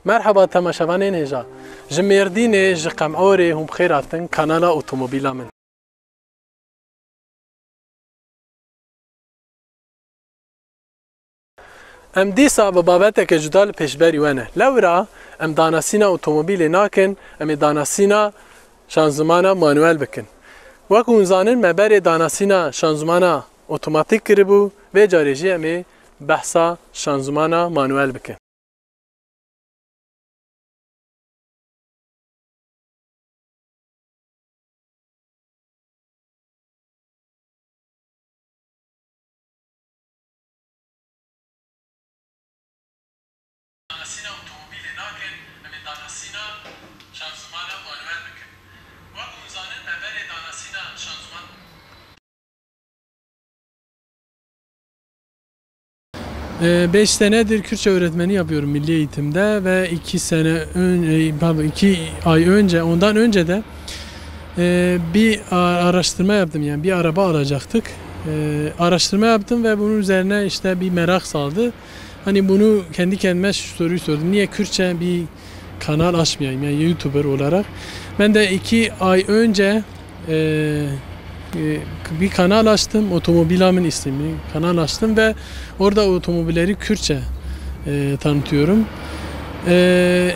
مرحبا تماشاوانین هجا جمردین جقم عوری هم خیراتن کانال اتومبیلا من ام دیسا بابت که جدال پیشبری ونه لورا ام داناسینا اتومبیل ناکن ام داناسینا شانزمانا مانوال بکن وکون زانن مبر داناسینا شانزمانا اتوماتیک کربو و جارجی ام بحثا شانزمانا مانوال بکن داناسینا اتومبیل ناکن ام داناسینا شانزمانا مانوال بکن وکون زانن مبر داناسینا شانزمان 5 senedir Kürtçe öğretmeni yapıyorum milli eğitimde ve 2 ay önce, ondan önce de bir araştırma yaptım, yani bir araba alacaktık. Araştırma yaptım ve bunun üzerine işte bir merak saldı. Hani bunu kendi kendime şu soruyu sordum. Niye Kürtçe bir kanal açmayayım, yani YouTuber olarak. Ben de 2 ay önce bir kanal açtım, Otomobilamın isimli kanal açtım ve orada otomobilleri Kürtçe tanıtıyorum.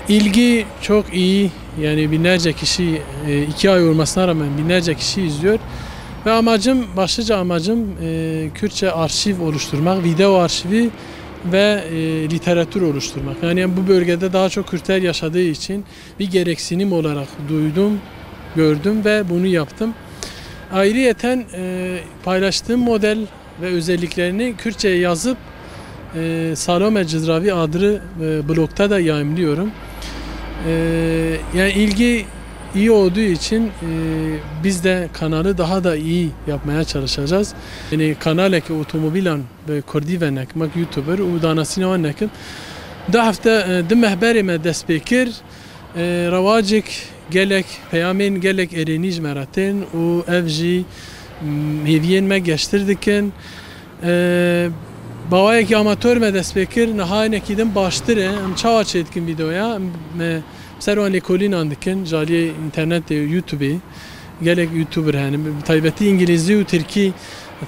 İlgi çok iyi, yani binlerce kişi, 2 ay olmasına rağmen binlerce kişi izliyor ve başlıca amacım Kürtçe arşiv oluşturmak, video arşivi ve literatür oluşturmak. Yani bu bölgede daha çok Kürtler yaşadığı için bir gereksinim olarak duydum, gördüm ve bunu yaptım. Ayrıyeten paylaştığım model ve özelliklerini Kürtçe'ye yazıp Salome Cızravi adlı blogda da yayımlıyorum. Yani ilgi iyi olduğu için biz de kanalı daha da iyi yapmaya çalışacağız. Yani kanaleki otomobilan ve kurdivenek mak YouTuber u danasina vanekim. Da hafta mehberime dest bekir ravacik gelek peyamin gelek ereniz meratin u evji heviyen me geçtirdikin bavayeki amatör me dest bekir nahaynekidim baştır em çava çetkin videoya servan lekolin andikin jaliye internet YouTube gelek YouTuber hani taybeti İngilizce u Türki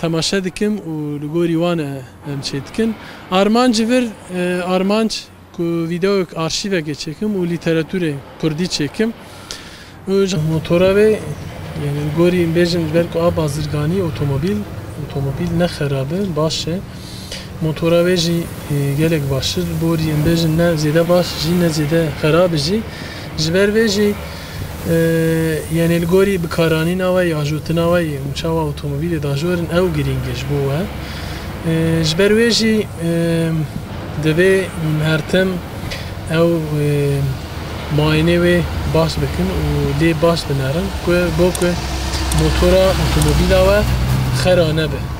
tamaşa dikim u lugori wan em çetkin armancı ver armanc ku video arşive geçekim u literatüre kurdi çekim motora ve yani gori bejin belki ab azırgani otomobil ne xarabe başı motora ve ji gelek başır gori bejin ne zede baş ji ne zede xarab ji jber ve ji yani gori bi karani navay ajutna vay çava otomobil da jorun ev giringej bu ha jber ve ji deve hertem ev muayene ve baş bakın o li baş binaran ko bo ko motora otomobila ve xerane be